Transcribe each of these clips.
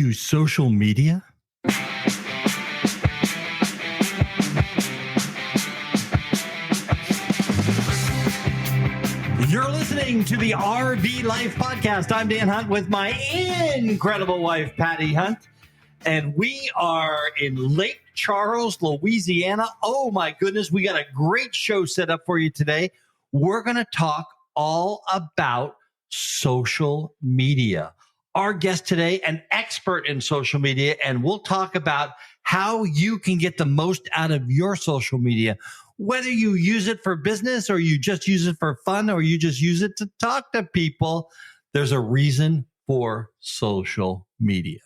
to social media? You're listening to the RV Life Podcast. I'm Dan Hunt with my incredible wife, Patty Hunt. And we are in Lake Charles, Louisiana. Oh, my goodness. We got a great show set up for you today. We're going to talk all about social media. Our guest today, an expert in social media, and we'll talk about how you can get the most out of your social media. Whether you use it for business or you just use it for fun or you just use it to talk to people, there's a reason for social media.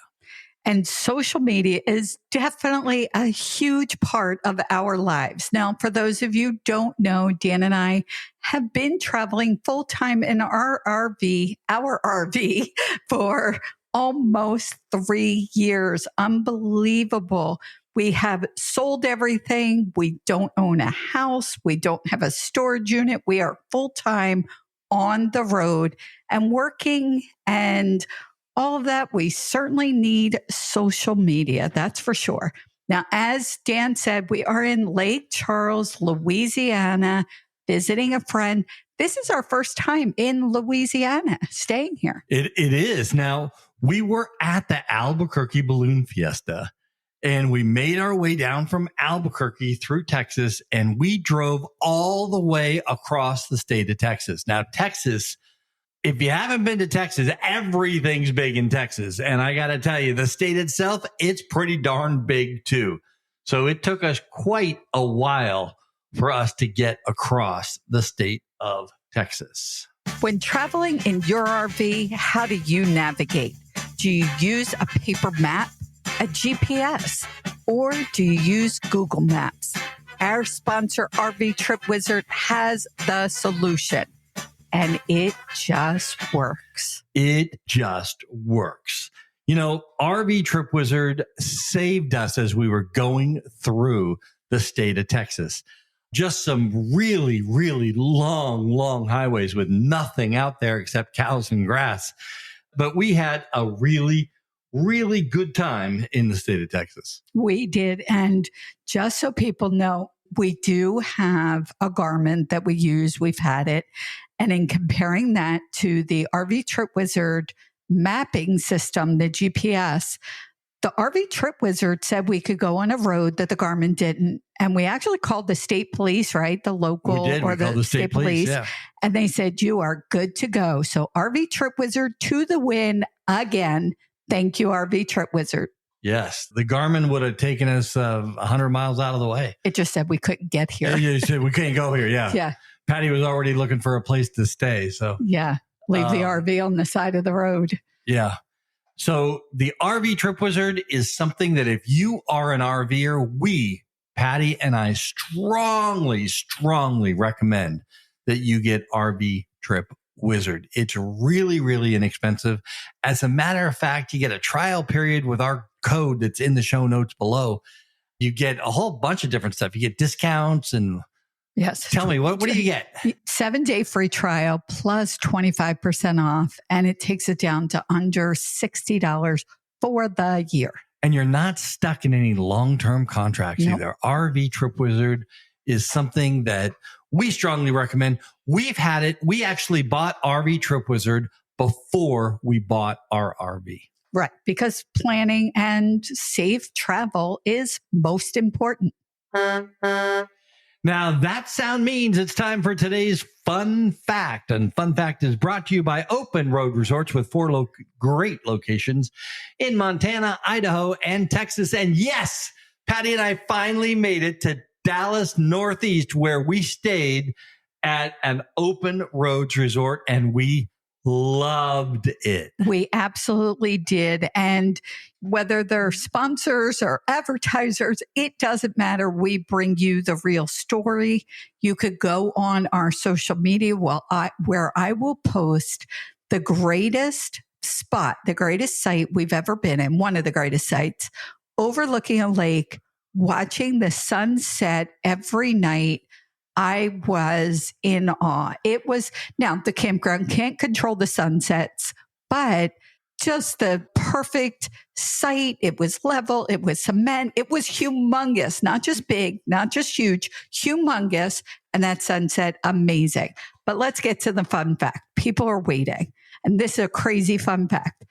And social media is definitely a huge part of our lives. Now, for those of you who don't know, Dan and I have been traveling full time in our RV for almost 3 years. Unbelievable. We have sold everything. We don't own a house. We don't have a storage unit. We are full time on the road and working and all of that. We certainly need social media. That's for sure. Now, as Dan said, we are in Lake Charles, Louisiana, visiting a friend. This is our first time in Louisiana staying here. It is. Now, we were at the Albuquerque Balloon Fiesta. And we made our way down from Albuquerque through Texas, and we drove all the way across the state of Texas. Now, Texas, if you haven't been to Texas, everything's big in Texas. And I got to tell you, the state itself, it's pretty darn big too. So it took us quite a while for us to get across the state of Texas. When traveling in your RV, how do you navigate? Do you use a paper map, a GPS, or do you use Google Maps? Our sponsor, RV Trip Wizard, has the solution, and it just works. It just works. You know, RV Trip Wizard saved us as we were going through the state of Texas. Just some really, really long highways with nothing out there except cows and grass. But we had a really good time in the state of Texas. We did. And just so people know, we do have a Garmin that we use. We've had it. And in comparing that to the RV Trip Wizard mapping system, the GPS, the RV Trip Wizard said we could go on a road that the Garmin didn't. And we actually called the state police, right? The local or the state police. Yeah. And they said, you are good to go. So RV Trip Wizard to the win again. Thank you, RV Trip Wizard. Yes. The Garmin would have taken us 100 miles out of the way. It just said we couldn't get here. You said we couldn't go here. Yeah. Yeah. Patty was already looking for a place to stay. So yeah, leave the RV on the side of the road. Yeah. So the RV Trip Wizard is something that if you are an RVer, we, Patty and I strongly recommend that you get RV Trip Wizard. It's really inexpensive. As a matter of fact, you get a trial period with our code that's in the show notes below. You get a whole bunch of different stuff. You get discounts and yes. Tell me, what do you get? 7-day free trial plus 25% off. And it takes it down to under $60 for the year. And you're not stuck in any long-term contracts either. RV Trip Wizard is something that we strongly recommend. We've had it. We actually bought RV Trip Wizard before we bought our RV. Right. Because planning and safe travel is most important. Now, that sound means it's time for today's fun fact. And fun fact is brought to you by Open Road Resorts with 4 great locations in Montana, Idaho, and Texas. And yes, Patty and I finally made it to Dallas Northeast, where we stayed at an Open Roads Resort, and we loved it. We absolutely did. And whether they're sponsors or advertisers, it doesn't matter. We bring you the real story. You could go on our social media where I will post the greatest spot, the greatest site we've ever been in, one of the greatest sites, overlooking a lake, watching the sunset every night. I was in awe. It was, now the campground can't control the sunsets, but just the perfect site. It was level. It was cement. It was humongous, not just big, not just huge, humongous. And that sunset, amazing. But let's get to the fun fact. People are waiting. And this is a crazy fun fact.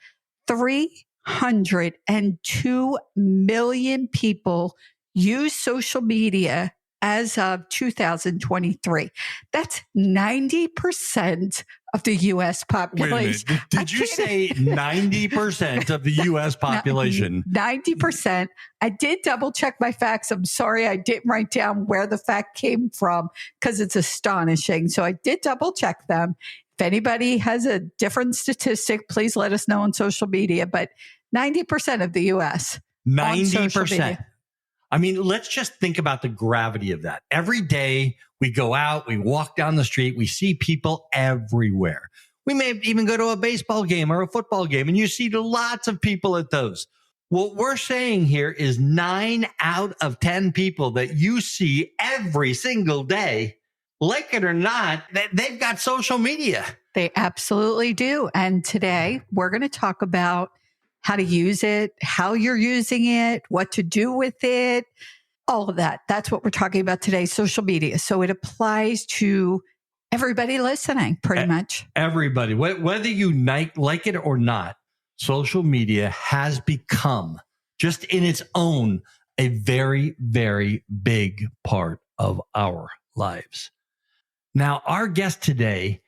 302 million people use social media as of 2023. That's 90% of the U.S. population. Wait a minute. Did you say 90% of the U.S. population? 90%. I did double check my facts. I'm sorry I didn't write down where the fact came from because it's astonishing. So I did double check them. If anybody has a different statistic, please let us know on social media. But 90% of the U.S. 90%. I mean, let's just think about the gravity of that. Every day we go out, we walk down the street, we see people everywhere. We may even go to a baseball game or a football game, and you see lots of people at those. What we're saying here is 9 out of 10 people that you see every single day, like it or not, they've got social media. They absolutely do. And today we're going to talk about how to use it, how you're using it, what to do with it, all of that. That's what we're talking about today, social media. So it applies to everybody listening, pretty much. Everybody, whether you like it or not, social media has become, just in its own, a very, very big part of our lives. Now, our guest today,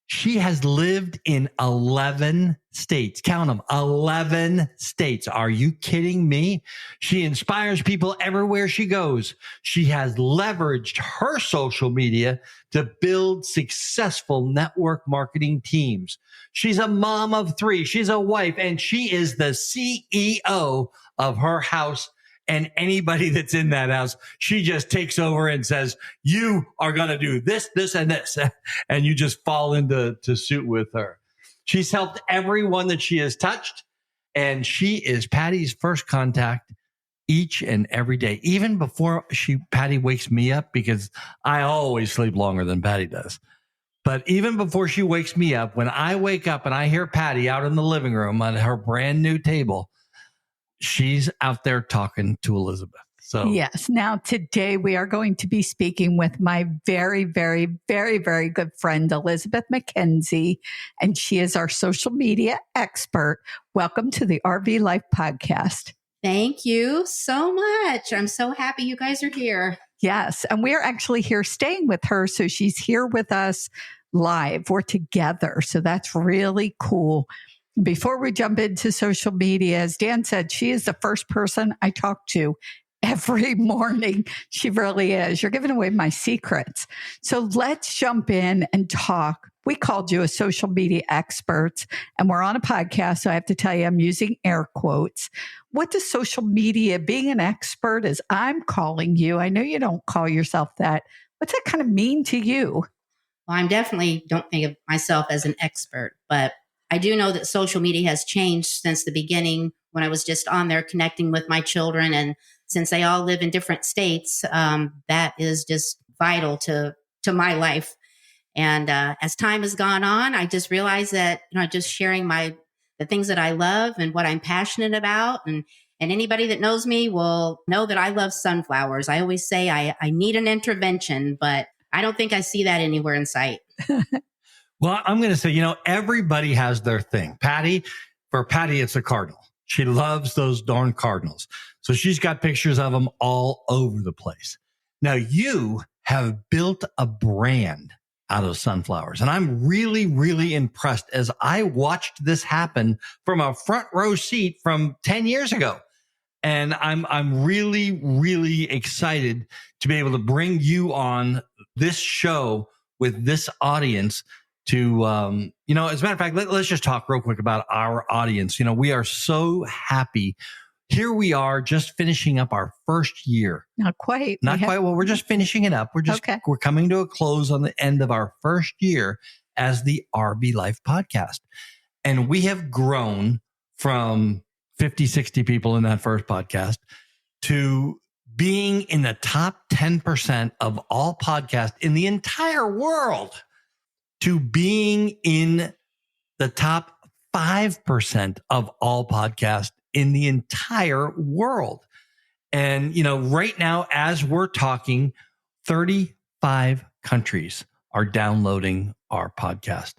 she has lived in 11 states. Count them, 11 states. Are you kidding me? She inspires people everywhere she goes. She has leveraged her social media to build successful network marketing teams. She's a mom of 3. She's a wife, and she is the CEO of her house. And anybody that's in that house, she just takes over and says, you are going to do this, this, and this. And you just fall into suit with her. She's helped everyone that she has touched. And she is Patty's first contact each and every day, even before Patty wakes me up, because I always sleep longer than Patty does. But even before she wakes me up, when I wake up and I hear Patty out in the living room on her brand new table, she's out there talking to Elizabeth. So yes. Now, today we are going to be speaking with my very, very, very, very good friend, Elizabeth McKenzie, and she is our social media expert. Welcome to the RV Life Podcast. Thank you so much. I'm so happy you guys are here. Yes. And we're actually here staying with her. So she's here with us live. We're together. So that's really cool. Before we jump into social media, as Dan said, she is the first person I talk to every morning. She really is. You're giving away my secrets. So let's jump in and talk. We called you a social media expert, and we're on a podcast. So I have to tell you, I'm using air quotes. What does social media, being an expert, as I'm calling you, I know you don't call yourself that. What's that kind of mean to you? Well, I definitely don't think of myself as an expert, but I do know that social media has changed since the beginning when I was just on there connecting with my children. And since they all live in different states, that is just vital to my life. And as time has gone on, I just realized that, just sharing the things that I love and what I'm passionate about. And anybody that knows me will know that I love sunflowers. I always say I need an intervention, but I don't think I see that anywhere in sight. Well, I'm going to say, everybody has their thing. For Patty, it's a cardinal. She loves those darn cardinals. So she's got pictures of them all over the place. Now, you have built a brand out of sunflowers. And I'm really, really impressed as I watched this happen from a front row seat from 10 years ago. And I'm really, really excited to be able to bring you on this show with this audience to, as a matter of fact, let's just talk real quick about our audience. We are so happy. Here we are just finishing up our first year. Not quite. Well, we're just finishing it up. We're coming to a close on the end of our first year as the RV Life Podcast. And we have grown from 50, 60 people in that first podcast to being in the top 10% of all podcasts in the entire world, to being in the top 5% of all podcasts in the entire world. And, right now, as we're talking, 35 countries are downloading our podcast.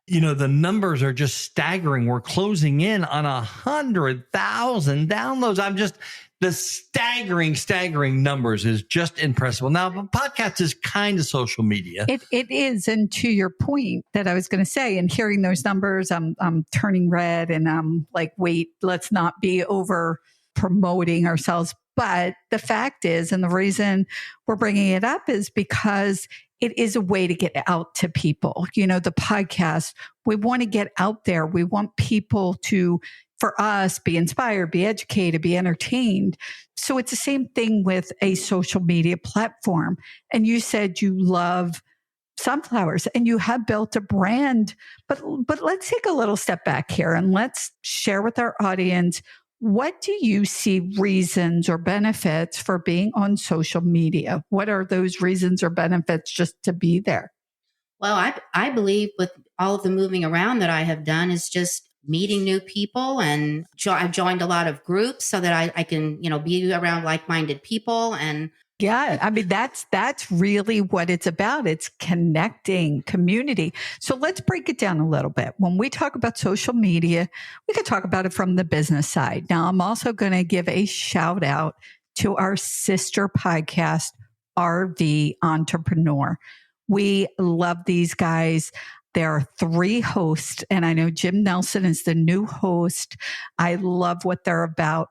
The numbers are just staggering. We're closing in on 100,000 downloads. The staggering numbers is just impressive. Now, the podcast is kind of social media. It is. And to your point that I was going to say, and hearing those numbers, I'm turning red and I'm like, wait, let's not be over promoting ourselves. But the fact is, and the reason we're bringing it up is because it is a way to get out to people. The podcast, we want to get out there. We want people to, for us, be inspired, be educated, be entertained. So it's the same thing with a social media platform. And you said you love sunflowers and you have built a brand, but let's take a little step back here and let's share with our audience, what do you see reasons or benefits for being on social media? What are those reasons or benefits just to be there? Well, I believe with all of the moving around that I have done is just meeting new people, and I've joined a lot of groups so that I can, be around like-minded people. And yeah, I mean, that's really what it's about. It's connecting, community. So let's break it down a little bit. When we talk about social media, we could talk about it from the business side. Now, I'm also going to give a shout out to our sister podcast, RV Entrepreneur. We love these guys. There are 3 hosts, and I know Jim Nelson is the new host. I love what they're about.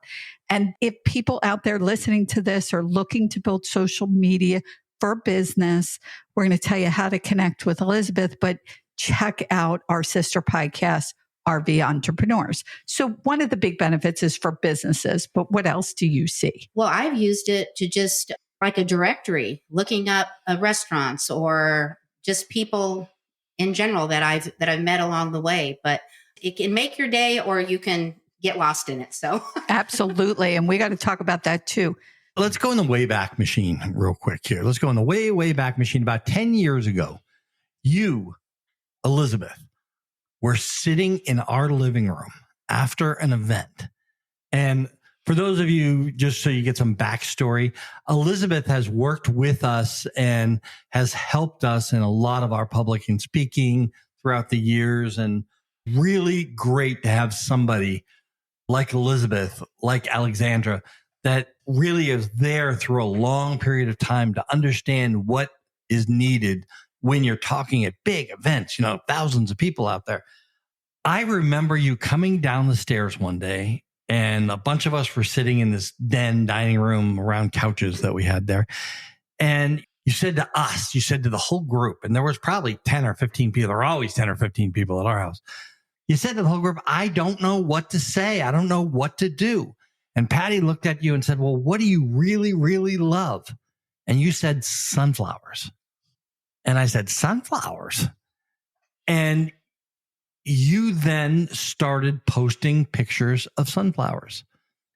And if people out there listening to this are looking to build social media for business, we're going to tell you how to connect with Elizabeth, but check out our sister podcast, RV Entrepreneurs. So one of the big benefits is for businesses, but what else do you see? Well, I've used it to just like a directory, looking up restaurants or just people in general that I've met along the way. But it can make your day, or you can get lost in it. So absolutely. And we got to talk about that too. Let's go in the Wayback Machine real quick here. Let's go in the way back machine. About 10 years ago, you, Elizabeth, were sitting in our living room after an event. And for those of you, just so you get some backstory, Elizabeth has worked with us and has helped us in a lot of our public and speaking throughout the years. And really great to have somebody like Elizabeth, like Alexandra, that really is there through a long period of time to understand what is needed when you're talking at big events, thousands of people out there. I remember you coming down the stairs one day, and a bunch of us were sitting in this dining room around couches that we had there. And you said to us, you said to the whole group, and there was probably 10 or 15 people. There are always 10 or 15 people at our house. You said to the whole group, I don't know what to say. I don't know what to do. And Patty looked at you and said, well, what do you really, really love? And you said sunflowers. And I said, sunflowers. And you then started posting pictures of sunflowers.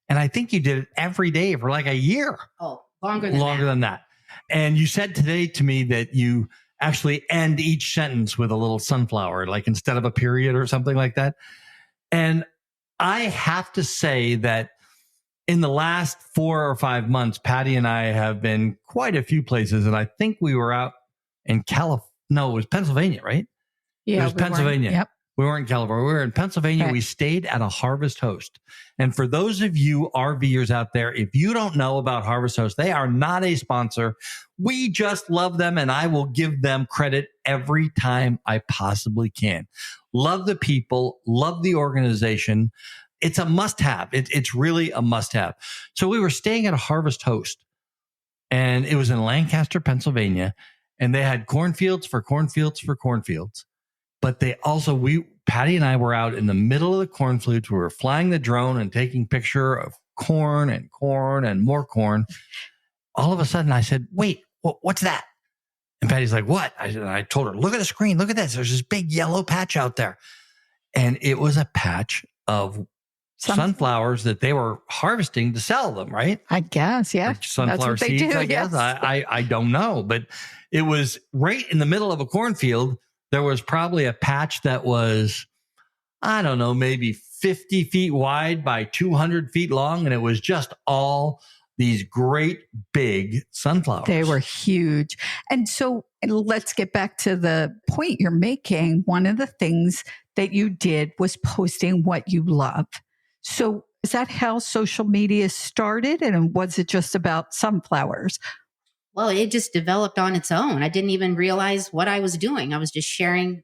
And I think you did it every day for like a year. Oh, longer than that. And you said today to me that you actually end each sentence with a little sunflower, like instead of a period or something like that. And I have to say that in the last 4 or 5 months, Patty and I have been quite a few places. And I think we were out in No, it was Pennsylvania, right? Yeah, it was Pennsylvania. Yep. We weren't in California. We were in Pennsylvania. Right. We stayed at a Harvest Host. And for those of you RVers out there, if you don't know about Harvest Host, they are not a sponsor. We just love them, and I will give them credit every time I possibly can. Love the people, love the organization. It's a must-have. It's really a must-have. So we were staying at a Harvest Host, and it was in Lancaster, Pennsylvania, and they had cornfields for cornfields for cornfields. But they also, Patty and I were out in the middle of the cornfields. We were flying the drone and taking picture of corn and more corn. All of a sudden I said, wait, what's that? And Patty's like, what? I told her, look at the screen. Look at this. There's this big yellow patch out there. And it was a patch of sunflowers that they were harvesting to sell them, right? I guess, yeah. Like sunflower seeds, do, I guess. Yes. I don't know. But it was right in the middle of a cornfield. There was probably a patch that was, I don't know, maybe 50 feet wide by 200 feet long. And it was just all these great big sunflowers. They were huge. And so let's get back to the point you're making. One of the things that you did was posting what you love. So is that how social media started? And was it just about sunflowers? Well, it just developed on its own. I didn't even realize what I was doing. I was just sharing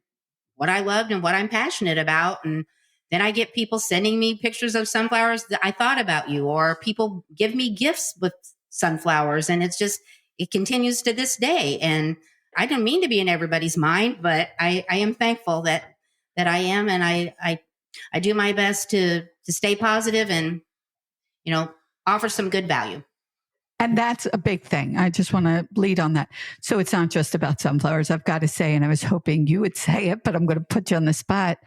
what I loved and what I'm passionate about. And then I get people sending me pictures of sunflowers that I thought about you, or people give me gifts with sunflowers. And it continues to this day. And I didn't mean to be in everybody's mind, but I am thankful that I am. And I do my best to stay positive and, offer some good value. And that's a big thing. I just want to lead on that. So it's not just about sunflowers, I've got to say, and I was hoping you would say it, but I'm going to put you on the spot.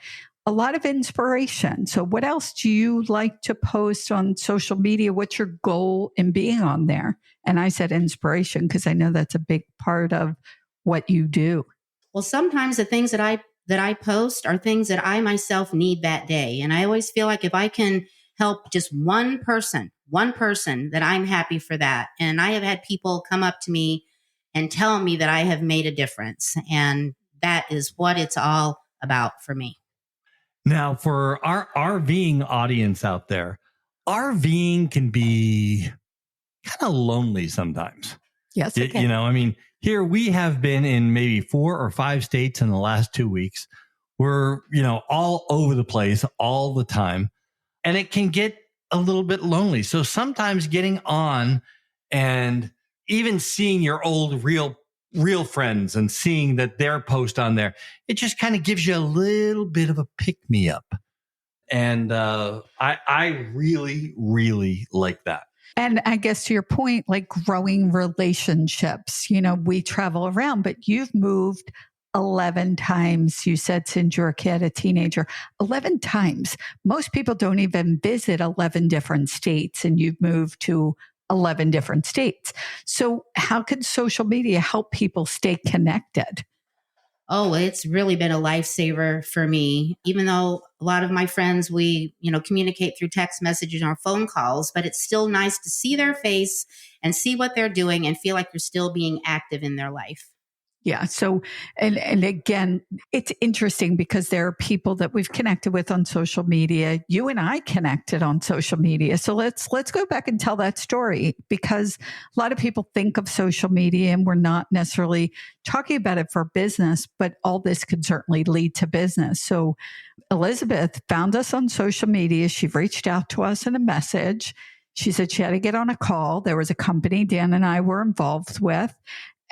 A lot of inspiration. So what else do you like to post on social media? What's your goal in being on there? And I said inspiration because I know that's a big part of what you do. Well, sometimes the things that I post are things that I myself need that day. And I always feel like if I can help just one person, that I'm happy for that. And I have had people come up to me and tell me that I have made a difference. And that is what it's all about for me. Now, for our RVing audience out there, RVing can be kind of lonely sometimes. Yes, it can. You know, I mean, here we have been in maybe 4 or 5 states in the last 2 weeks. We're, all over the place all the time. And it can get a little bit lonely. So sometimes getting on and even seeing your old real friends and seeing that their post on there, it just kind of gives you a little bit of a pick me up. And I really, really like that. And I guess to your point, like growing relationships, we travel around, but you've moved 11 times, you said, since you're a kid, a teenager. 11 times. Most people don't even visit 11 different states, and you've moved to 11 different states. So how can social media help people stay connected? Oh, it's really been a lifesaver for me, even though a lot of my friends, we, communicate through text messages or phone calls, but it's still nice to see their face and see what they're doing and feel like you're still being active in their life. Yeah. So, and again, it's interesting because there are people that we've connected with on social media. You and I connected on social media. So let's go back and tell that story, because a lot of people think of social media and we're not necessarily talking about it for business, but all this could certainly lead to business. So Elizabeth found us on social media. She reached out to us in a message. She said she had to get on a call. There was a company Dan and I were involved with,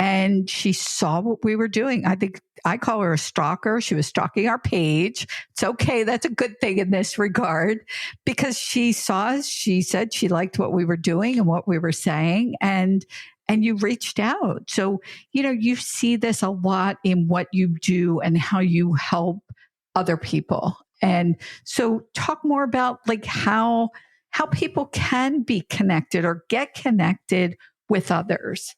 and she saw what we were doing. I think I call her a stalker. She was stalking our page. It's okay. That's a good thing in this regard, because she saw us. She said she liked what we were doing and what we were saying. And you reached out. So, you see this a lot in what you do and how you help other people. And so talk more about like how people can be connected or get connected with others.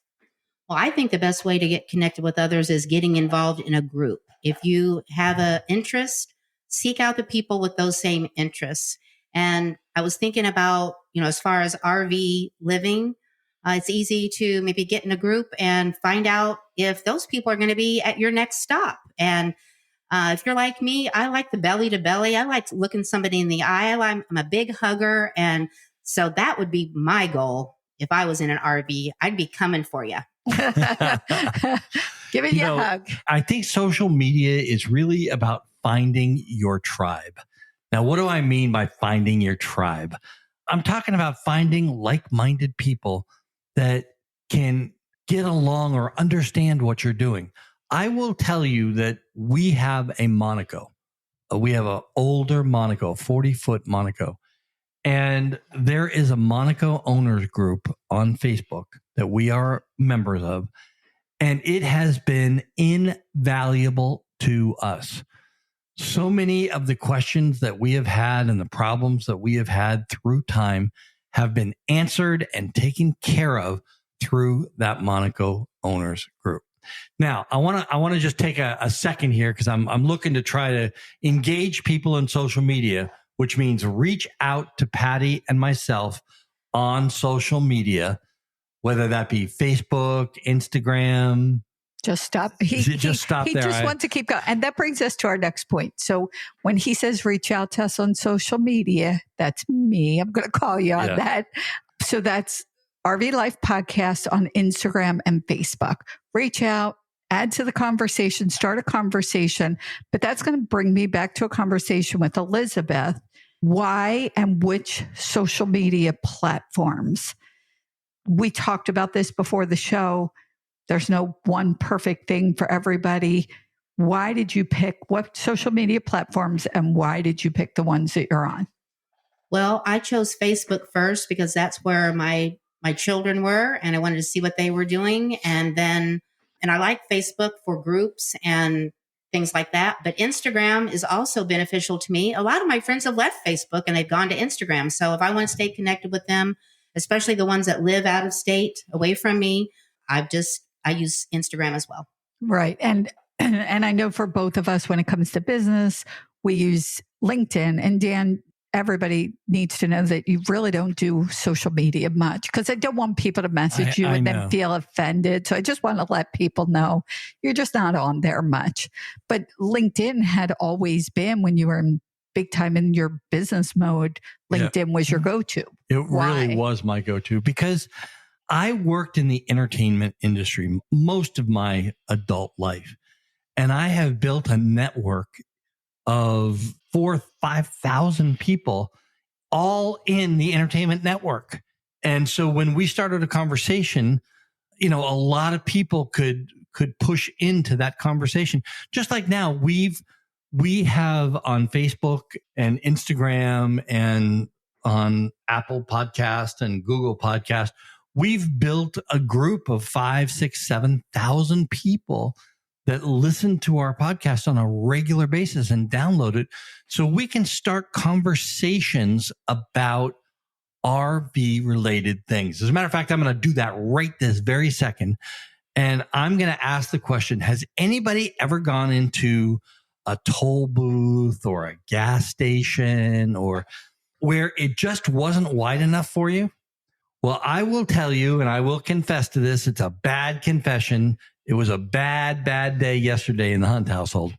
Well, I think the best way to get connected with others is getting involved in a group. If you have an interest, seek out the people with those same interests. And I was thinking about, as far as RV living, it's easy to maybe get in a group and find out if those people are going to be at your next stop. And if you're like me, I like the belly to belly. I like looking somebody in the eye. I'm a big hugger. And so that would be my goal. If I was in an RV, I'd be coming for you. Give it a hug. I think social media is really about finding your tribe. Now, what do I mean by finding your tribe? I'm talking about finding like-minded people that can get along or understand what you're doing. I will tell you that we have a Monaco. We have an older Monaco, 40-foot Monaco. And there is a Monaco owners group on Facebook that we are members of. And it has been invaluable to us. So many of the questions that we have had and the problems that we have had through time have been answered and taken care of through that Monaco owners group. Now, I want to just take a second here because I'm looking to try to engage people in social media, which means reach out to Patty and myself on social media, whether that be Facebook, Instagram. Just stop. He just wants to keep going. And that brings us to our next point. So when he says reach out to us on social media, that's me. I'm going to call you on that. So that's RV Life Podcast on Instagram and Facebook. Reach out, add to the conversation, start a conversation. But that's going to bring me back to a conversation with Elizabeth. Why and which social media platforms? We talked about this before the show. There's no one perfect thing for everybody. Why did you pick what social media platforms and why did you pick the ones that you're on? Well, I chose Facebook first because that's where my children were and I wanted to see what they were doing. And I like Facebook for groups and things like that. But Instagram is also beneficial to me. A lot of my friends have left Facebook and they've gone to Instagram. So if I want to stay connected with them, especially the ones that live out of state away from me, I use Instagram as well. Right. And I know for both of us, when it comes to business, we use LinkedIn. And Dan, everybody needs to know that you really don't do social media much because I don't want people to message you and then feel offended. So I just want to let people know you're just not on there much. But LinkedIn had always been, when you were in big time in your business mode, LinkedIn was your go-to. It really was my go-to because I worked in the entertainment industry most of my adult life, and I have built a network of 4,000-5,000 people all in the entertainment network. And so when we started a conversation, a lot of people could push into that conversation. Just like now we have on Facebook and Instagram and on Apple Podcast and Google Podcast, we've built a group of 5,000, 6,000, 7,000 people that listen to our podcast on a regular basis and download it so we can start conversations about RV related things. As a matter of fact, I'm going to do that right this very second. And I'm going to ask the question, has anybody ever gone into a toll booth or a gas station or where it just wasn't wide enough for you? Well, I will tell you, and I will confess to this. It's a bad confession. It was a bad day yesterday in the Hunt household.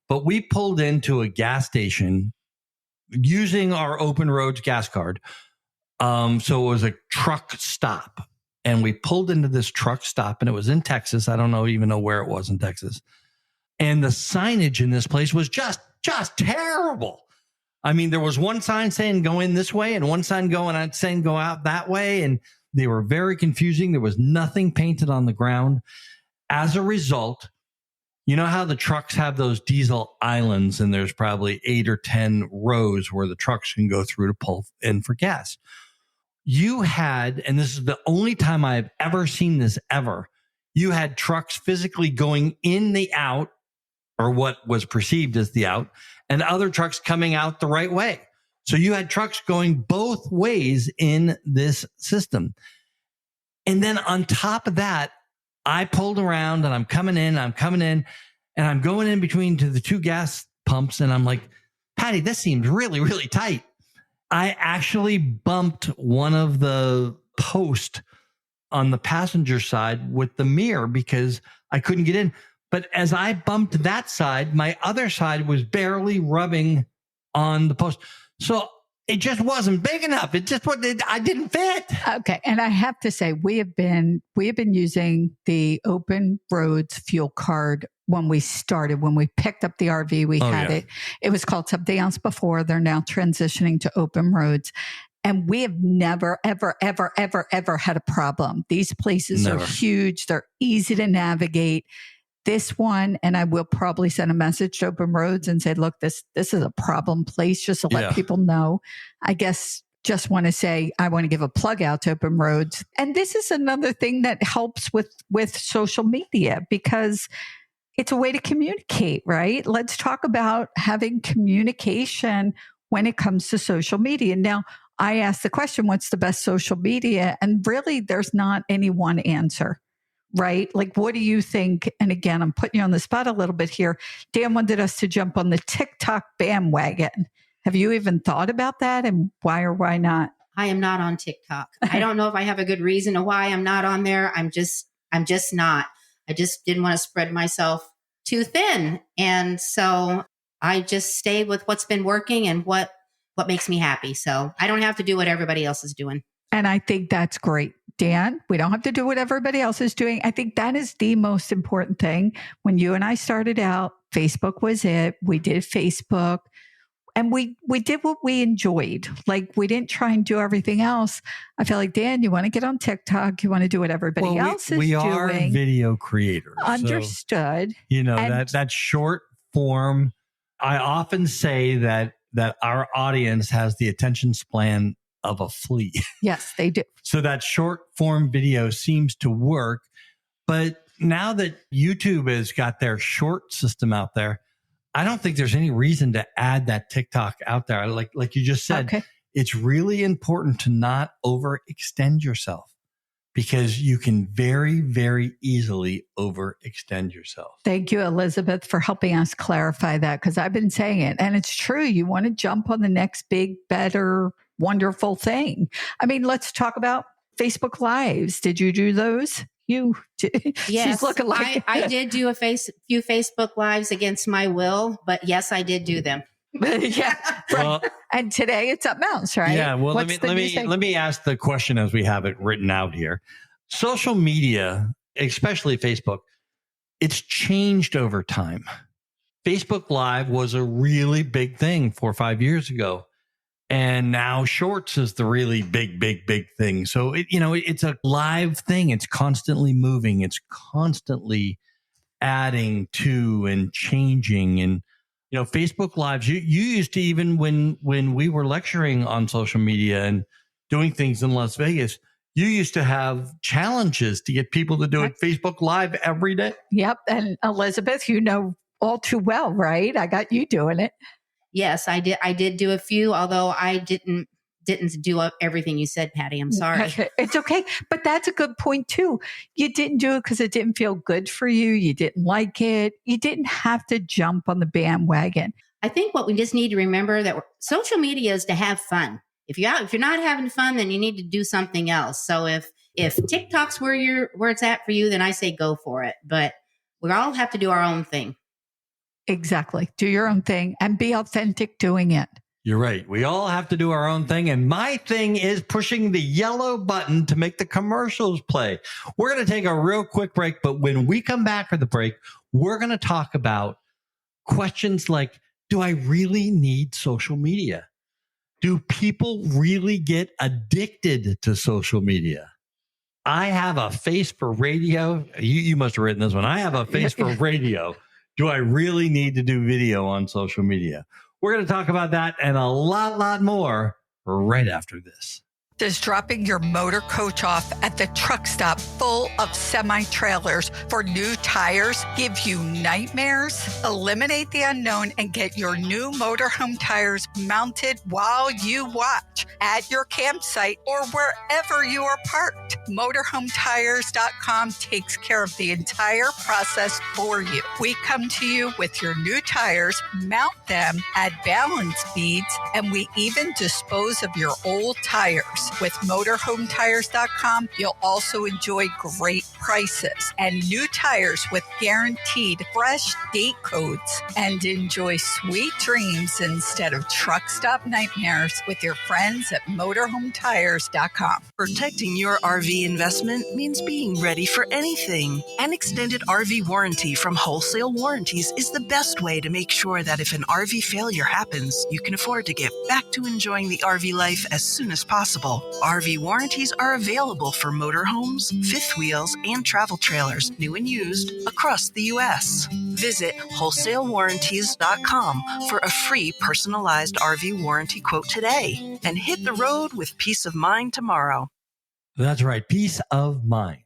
But we pulled into a gas station using our Open Roads gas card. So it was a truck stop. And we pulled into this truck stop, and it was in Texas. I don't even know where it was in Texas. And the signage in this place was just terrible. I mean, there was one sign saying go in this way and one sign saying go out that way. And they were very confusing. There was nothing painted on the ground. As a result, you know how the trucks have those diesel islands and there's probably 8 or 10 rows where the trucks can go through to pull in for gas. You had, and this is the only time I've ever seen this ever, you had trucks physically going in the out, or what was perceived as the out, and other trucks coming out the right way. So you had trucks going both ways in this system. And then on top of that, I pulled around and I'm coming in and I'm going in between to the two gas pumps. And I'm like, Patty, this seems really, really tight. I actually bumped one of the posts on the passenger side with the mirror because I couldn't get in. But as I bumped that side, my other side was barely rubbing on the post. So it just wasn't big enough. I didn't fit. Okay. And I have to say, we have been using the Open Roads fuel card when we picked up the RV, we had it. It was called something else before. They're now transitioning to Open Roads. And we have never, ever, ever, ever, ever had a problem. These places are huge. They're easy to navigate. This one, and I will probably send a message to Open Roads and say, look, this is a problem place, just to let people know. I guess just want to say, I want to give a plug out to Open Roads. And this is another thing that helps with social media because it's a way to communicate, right? Let's talk about having communication when it comes to social media. Now, I asked the question, what's the best social media? And really, there's not any one answer. right? Like, what do you think? And again, I'm putting you on the spot a little bit here. Dan wanted us to jump on the TikTok bandwagon. Have you even thought about that, and why or why not? I am not on TikTok. I don't know if I have a good reason to why I'm not on there. I'm just not. I just didn't want to spread myself too thin. And so I just stay with what's been working and what makes me happy. So I don't have to do what everybody else is doing. And I think that's great. Dan, we don't have to do what everybody else is doing. I think that is the most important thing. When you and I started out, Facebook was it. We did Facebook. And we did what we enjoyed. Like, we didn't try and do everything else. I feel like, Dan, you want to get on TikTok. You want to do what everybody else is doing. We are video creators. Understood. So, that short form. I often say that our audience has the attention span of a flea. Yes, they do. So that short form video seems to work. But now that YouTube has got their short system out there, I don't think there's any reason to add that TikTok out there. Like you just said, okay. It's really important to not overextend yourself, because you can very, very easily overextend yourself. Thank you, Elizabeth, for helping us clarify that, because I've been saying it. And it's true. You want to jump on the next big, better, wonderful thing. I mean, let's talk about Facebook Lives. Did you do those? You did. Yes, she's looking like I did do few Facebook Lives against my will, but yes, I did do them. Yeah, right. Well, and today it's up Mounts, right? Yeah. Well, let me ask the question as we have it written out here. Social media, especially Facebook, it's changed over time. Facebook Live was a really big thing 4 or 5 years ago. And now Shorts is the really big thing. So it's a live thing. It's constantly moving. It's constantly adding to and changing. And Facebook Lives. You used to, even when we were lecturing on social media and doing things in Las Vegas, you used to have challenges to get people to do it Facebook Live every day. Yep. And Elizabeth, all too well, right? I got you doing it. Yes, I did. I did do a few, although I didn't do everything you said, Patty. I'm sorry. It's okay. But that's a good point too. You didn't do it because it didn't feel good for you. You didn't like it. You didn't have to jump on the bandwagon. I think what we just need to remember that social media is to have fun. If you're not having fun, then you need to do something else. So if TikTok's where it's at for you, then I say go for it. But we all have to do our own thing. Exactly. Do your own thing and be authentic doing it. You're right. We all have to do our own thing. And my thing is pushing the yellow button to make the commercials play. We're going to take a real quick break. But when we come back for the break, we're going to talk about questions like, do I really need social media? Do people really get addicted to social media? I have a face for radio. You must have written this one. I have a face for radio. Do I really need to do video on social media? We're going to talk about that and a lot more right after this. Does dropping your motor coach off at the truck stop full of semi-trailers for new tires give you nightmares? Eliminate the unknown and get your new motorhome tires mounted while you watch at your campsite or wherever you are parked. Motorhometires.com takes care of the entire process for you. We come to you with your new tires, mount them, add balance beads, and we even dispose of your old tires. With motorhometires.com, you'll also enjoy great prices and new tires with guaranteed fresh date codes, and enjoy sweet dreams instead of truck stop nightmares with your friends at motorhometires.com. Protecting your RV investment means being ready for anything. An extended RV warranty from Wholesale Warranties is the best way to make sure that if an RV failure happens, you can afford to get back to enjoying the RV life as soon as possible. RV warranties are available for motorhomes, fifth wheels, and travel trailers, new and used, across the U.S. Visit wholesalewarranties.com for a free personalized RV warranty quote today and hit the road with peace of mind tomorrow. That's right. Peace of mind.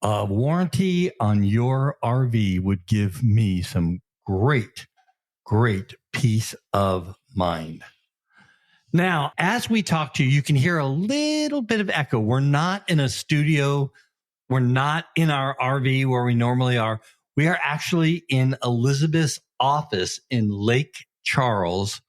A warranty on your RV would give me some great peace of mind. Now, as we talk to you, you can hear a little bit of echo. We're not in a studio We're not in our RV where we normally are. We are actually in Elizabeth's office in Lake Charles,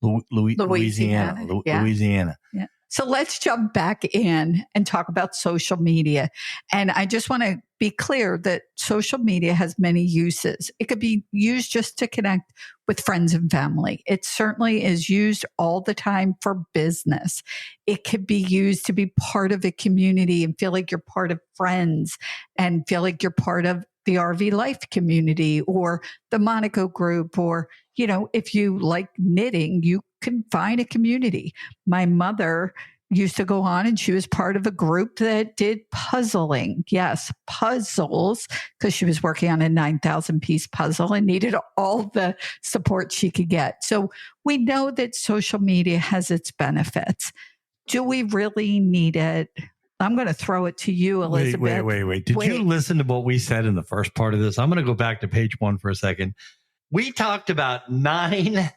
Louisiana. Yeah. Louisiana. Yeah. So let's jump back in and talk about social media. And I just want to be clear that social media has many uses. It could be used just to connect with friends and family. It certainly is used all the time for business. It could be used to be part of a community and feel like you're part of friends and feel like you're part of the RV life community or the Monaco group, or, you know, if you like knitting, you can find a community. My mother used to go on and she was part of a group that did puzzling. Yes, puzzles, because she was working on a 9,000 piece puzzle and needed all the support she could get. So we know that social media has its benefits. Do we really need it? I'm going to throw it to you, Elizabeth. Wait. Did you listen to what we said in the first part of this? I'm going to go back to page 1 for a second. We talked about nine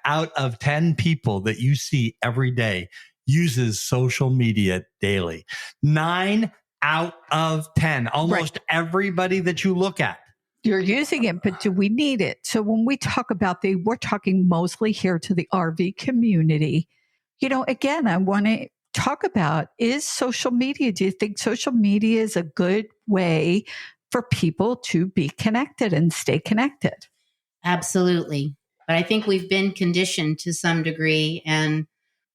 out of 10 people that you see every day uses social media daily. 9 out of 10, almost everybody that you look at. You're using it, but do we need it? So when we talk about we're talking mostly here to the RV community. You know, again, I want to talk about, is social media, do you think social media is a good way for people to be connected and stay connected? Absolutely. But I think we've been conditioned to some degree, and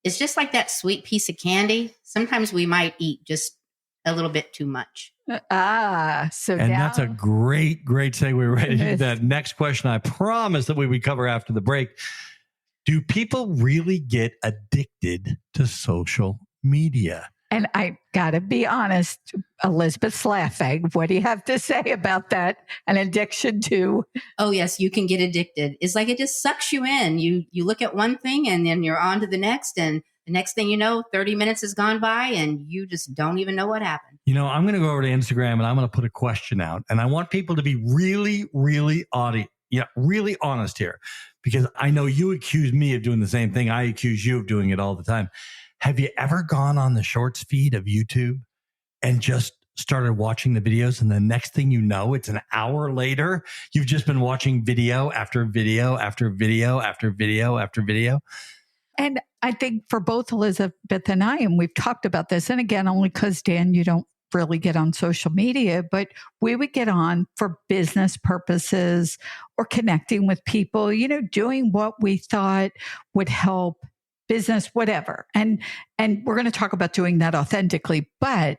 it's just like that sweet piece of candy. Sometimes we might eat just a little bit too much. That's a great segue right into that next question. I promise that we would cover after the break. Do people really get addicted to social media? And I got to be honest, Elizabeth's laughing. What do you have to say about that? An addiction to? Oh, yes, you can get addicted. It's like it just sucks you in. You look at one thing and then you're on to the next. And the next thing you know, 30 minutes has gone by and you just don't even know what happened. You know, I'm going to go over to Instagram and I'm going to put a question out. And I want people to be really, really honest here. Because I know you accuse me of doing the same thing. I accuse you of doing it all the time. Have you ever gone on the shorts feed of YouTube and just started watching the videos, and the next thing you know, it's an hour later, you've just been watching video after video after video after video after video? And I think for both Elizabeth and I, and we've talked about this, and again, only because, Dan, you don't really get on social media, but we would get on for business purposes or connecting with people, you know, doing what we thought would help business, whatever. And we're going to talk about doing that authentically. But,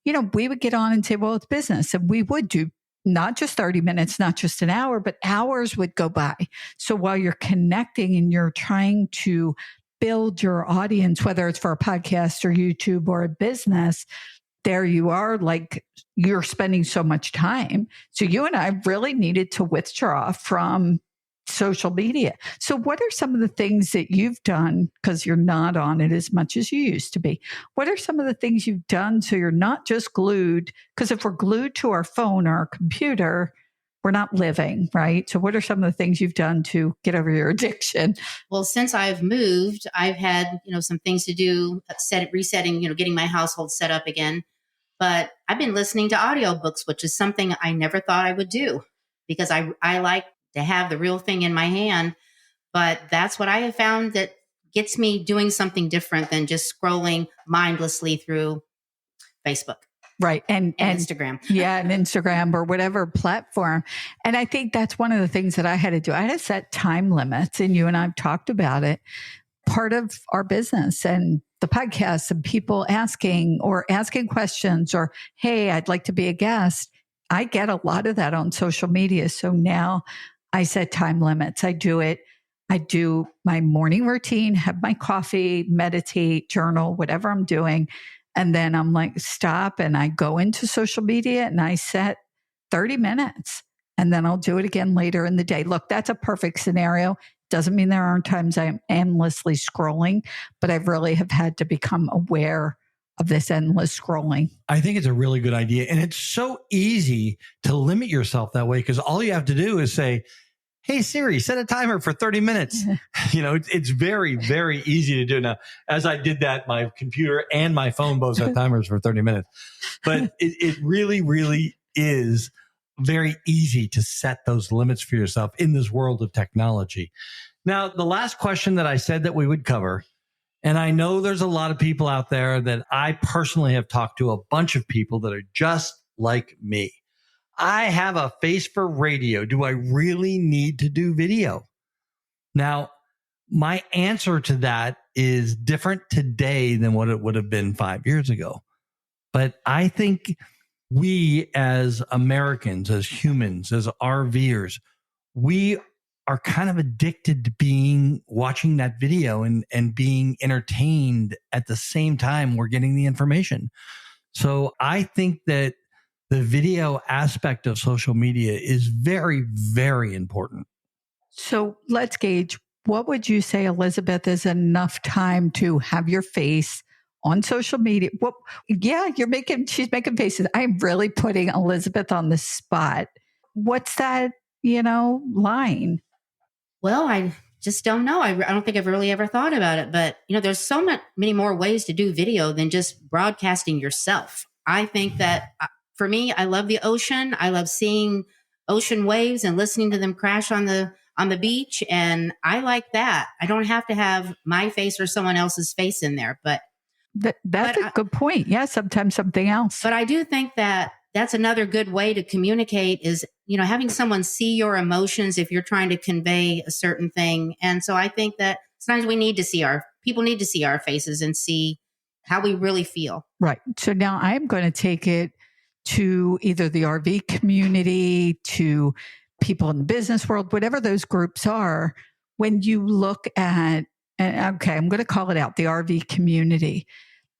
you know, we would get on and say, well, it's business. And we would do not just 30 minutes, not just an hour, but hours would go by. So while you're connecting and you're trying to build your audience, whether it's for a podcast or YouTube or a business, there you are, like you're spending so much time. So you and I really needed to withdraw from social media. So what are some of the things that you've done, because you're not on it as much as you used to be? What are some of the things you've done so you're not just glued? Because if we're glued to our phone or our computer, we're not living, right? So what are some of the things you've done to get over your addiction? Well, since I've moved, I've had, some things to do, resetting, getting my household set up again. But I've been listening to audiobooks, which is something I never thought I would do because I like to have the real thing in my hand. But that's what I have found that gets me doing something different than just scrolling mindlessly through Facebook. Right. And Instagram. Yeah. And Instagram or whatever platform. And I think that's one of the things that I had to do. I had to set time limits, and you and I've talked about it. Part of our business and the podcast and people asking questions or, hey, I'd like to be a guest. I get a lot of that on social media. So now I set time limits. I do it. I do my morning routine, have my coffee, meditate, journal, whatever I'm doing. And then I'm like, stop. And I go into social media and I set 30 minutes and then I'll do it again later in the day. Look, that's a perfect scenario. Doesn't mean there aren't times I'm endlessly scrolling, but I really have had to become aware of this endless scrolling. I think it's a really good idea. And it's so easy to limit yourself that way because all you have to do is say, hey, Siri, set a timer for 30 minutes. It's very, very easy to do. Now, as I did that, my computer and my phone both set timers for 30 minutes. But it really, really is very easy to set those limits for yourself in this world of technology. Now, the last question that I said that we would cover, and I know there's a lot of people out there that I personally have talked to, a bunch of people that are just like me. I have a face for radio. Do I really need to do video? Now, my answer to that is different today than what it would have been 5 years ago. But I think we as Americans, as humans, as RVers, we are kind of addicted to watching that video and being entertained at the same time we're getting the information. So I think that the video aspect of social media is very, very important. So let's gauge. What would you say, Elizabeth, is enough time to have your face on social media? She's making faces. I'm really putting Elizabeth on the spot. What's that, line? Well, I just don't know. I don't think I've really ever thought about it. But, there's so many more ways to do video than just broadcasting yourself. I think that for me, I love the ocean. I love seeing ocean waves and listening to them crash on the beach. And I like that. I don't have to have my face or someone else's face in there. But that's a good point. Yeah, sometimes something else. But I do think that that's another good way to communicate is, having someone see your emotions if you're trying to convey a certain thing. And so I think that sometimes people need to see our faces and see how we really feel. Right. So now I'm going to take it to either the RV community, to people in the business world, whatever those groups are. When you look at, I'm going to call it out, the RV community.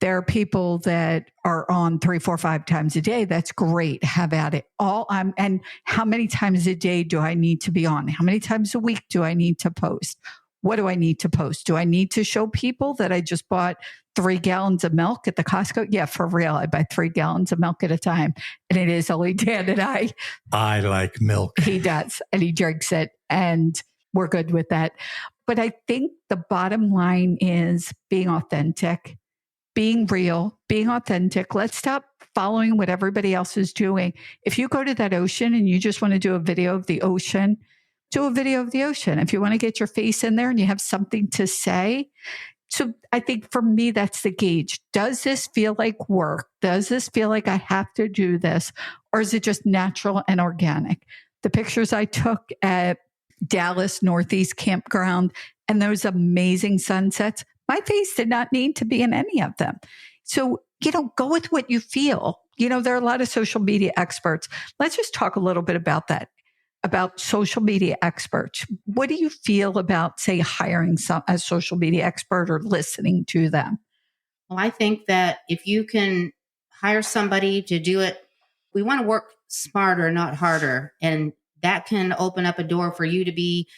There are people that are on 3, 4, 5 times a day. That's great. Have at it. And how many times a day do I need to be on? How many times a week do I need to post? What do I need to post? Do I need to show people that I just bought 3 gallons of milk at the Costco? Yeah, for real. I buy 3 gallons of milk at a time. And it is only Dan and I. I like milk. He does. And he drinks it. And we're good with that. But I think the bottom line is being authentic. Being real, being authentic. Let's stop following what everybody else is doing. If you go to that ocean and you just want to do a video of the ocean, do a video of the ocean. If you want to get your face in there and you have something to say. So I think for me, that's the gauge. Does this feel like work? Does this feel like I have to do this? Or is it just natural and organic? The pictures I took at Dallas Northeast Campground and those amazing sunsets, my face did not need to be in any of them. So, go with what you feel. There are a lot of social media experts. Let's just talk a little bit about that, about social media experts. What do you feel about, say, hiring a social media expert or listening to them? Well, I think that if you can hire somebody to do it, we want to work smarter, not harder. And that can open up a door for you to be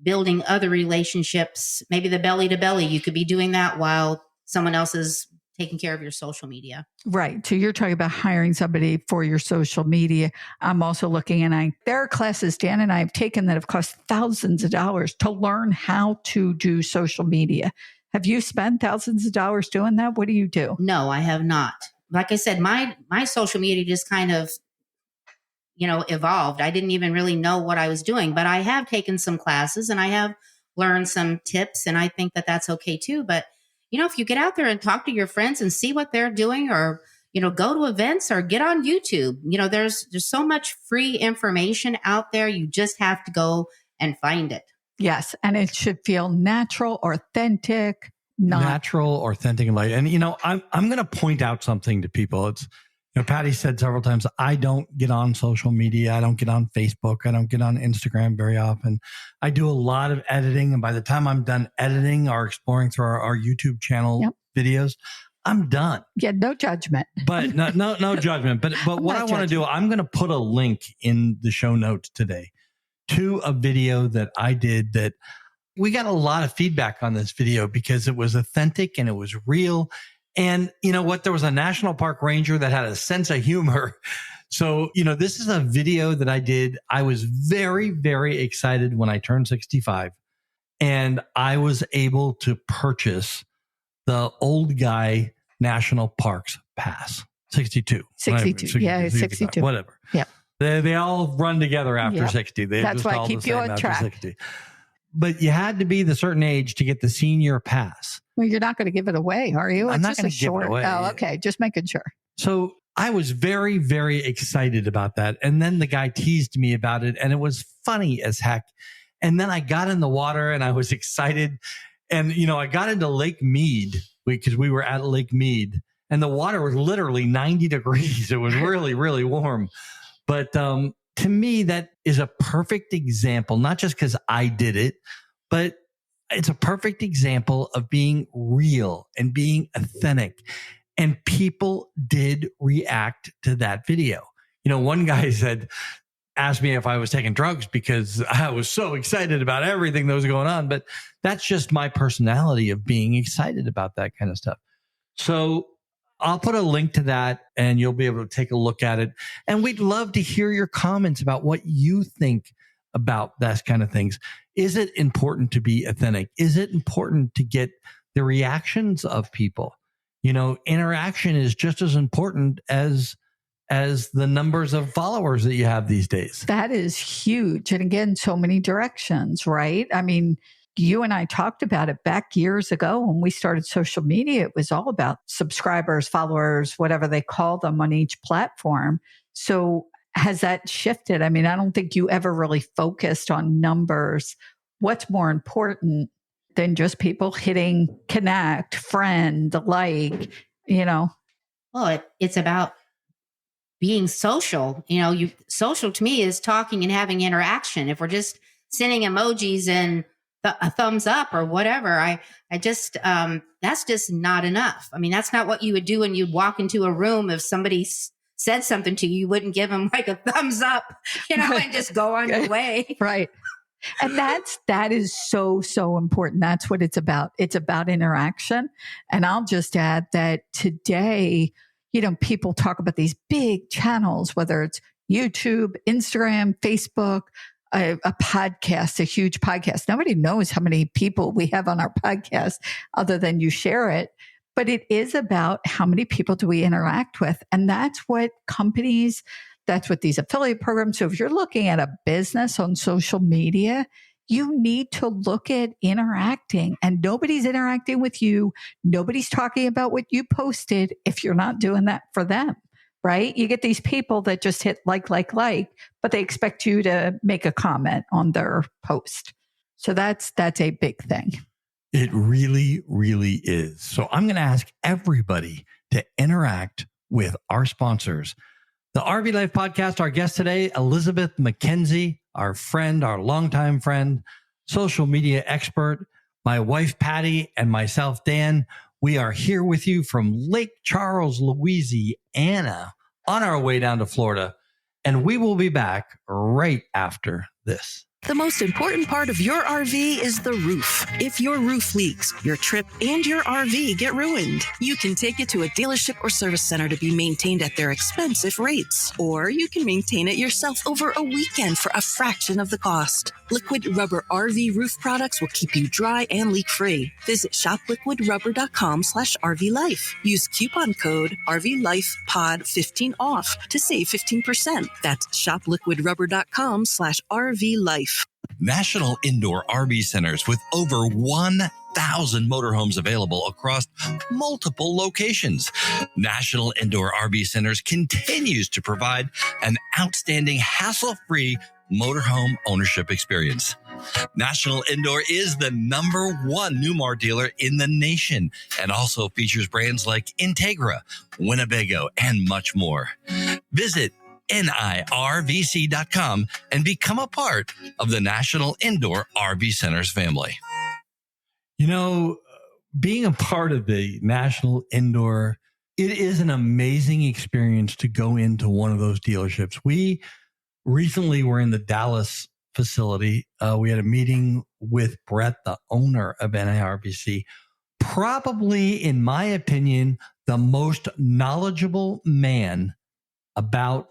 building other relationships, maybe the belly to belly. You could be doing that while someone else is taking care of your social media. Right. So you're talking about hiring somebody for your social media. I'm also looking, and there are classes Dan and I have taken that have cost thousands of dollars to learn how to do social media. Have you spent thousands of dollars doing that? What do you do? No, I have not. Like I said, my social media just kind of evolved. I didn't even really know what I was doing, but I have taken some classes and I have learned some tips, and I think that that's okay too. But, if you get out there and talk to your friends and see what they're doing, or, go to events or get on YouTube, there's so much free information out there. You just have to go and find it. Yes. And it should feel natural, authentic, natural, authentic, and light. And, I'm going to point out something to people. It's, Patty said several times, I don't get on social media. I don't get on Facebook. I don't get on Instagram very often. I do a lot of editing. And by the time I'm done editing or exploring through our YouTube channel videos, I'm done. Yeah, no judgment. But no judgment. But what I want to do, I'm going to put a link in the show notes today to a video that I did that we got a lot of feedback on this video because it was authentic and it was real. And you know what? There was a national park ranger that had a sense of humor. So, this is a video that I did. I was very, very excited when I turned 65 and I was able to purchase the old guy National Parks Pass. 62. 62. Yeah, 62. Whatever. Yeah. They all run together after 60. That's why I keep you on track. 60. But you had to be the certain age to get the senior pass. Well, you're not going to give it away, are you? I'm not going to give it away. Oh, okay. Just making sure. So I was very, very excited about that. And then the guy teased me about it and it was funny as heck. And then I got in the water and I was excited. And, I got into Lake Mead because we were at Lake Mead and the water was literally 90 degrees. It was really, really warm. But to me, that is a perfect example, not just because I did it, but it's a perfect example of being real and being authentic. And people did react to that video. One guy asked me if I was taking drugs because I was so excited about everything that was going on. But that's just my personality of being excited about that kind of stuff. So I'll put a link to that and you'll be able to take a look at it. And we'd love to hear your comments about what you think about that kind of things. Is it important to be authentic? Is it important to get the reactions of people? Interaction is just as important as the numbers of followers that you have these days. That is huge. And again, so many directions, right? I mean, you and I talked about it back years ago when we started social media. It was all about subscribers, followers, whatever they call them on each platform. So has that shifted? I mean, I don't think you ever really focused on numbers. What's more important than just people hitting connect, friend, like, Well, it's about being social. Social to me is talking and having interaction. If we're just sending emojis and a thumbs up or whatever, I just, that's just not enough. I mean, that's not what you would do when you walk into a room. If somebody said something to you, you wouldn't give them like a thumbs up, and just go on your way. Right. And that is so, so important. That's what it's about. It's about interaction. And I'll just add that today, people talk about these big channels, whether it's YouTube, Instagram, Facebook, a podcast, a huge podcast. Nobody knows how many people we have on our podcast other than you share it. But it is about how many people do we interact with. And that's what that's what these affiliate programs. So if you're looking at a business on social media, you need to look at interacting, and nobody's interacting with you. Nobody's talking about what you posted if you're not doing that for them, right? You get these people that just hit like, but they expect you to make a comment on their post. So that's a big thing. It really, really is. So I'm going to ask everybody to interact with our sponsors. The RV Life Podcast, our guest today, Elizabeth McKenzie, our friend, our longtime friend, social media expert, my wife, Patty, and myself, Dan. We are here with you from Lake Charles, Louisiana, on our way down to Florida. And we will be back right after this. The most important part of your RV is the roof. If your roof leaks, your trip and your RV get ruined. You can take it to a dealership or service center to be maintained at their expensive rates. Or you can maintain it yourself over a weekend for a fraction of the cost. Liquid Rubber RV roof products will keep you dry and leak-free. Visit shopliquidrubber.com/RVLife. Use coupon code RVLifePod15 off to save 15%. That's shopliquidrubber.com/RVLife. National Indoor RV Centers with over 1,000 motorhomes available across multiple locations. National Indoor RV Centers continues to provide an outstanding hassle-free motorhome ownership experience. National Indoor is the #1 Newmar dealer in the nation and also features brands like Integra, Winnebago, and much more. Visit NIRVC.com and become a part of the National Indoor RV Centers family. Being a part of the National Indoor, it is an amazing experience to go into one of those dealerships. We recently were in the Dallas facility. We had a meeting with Brett, the owner of NIRVC. Probably, in my opinion, the most knowledgeable man about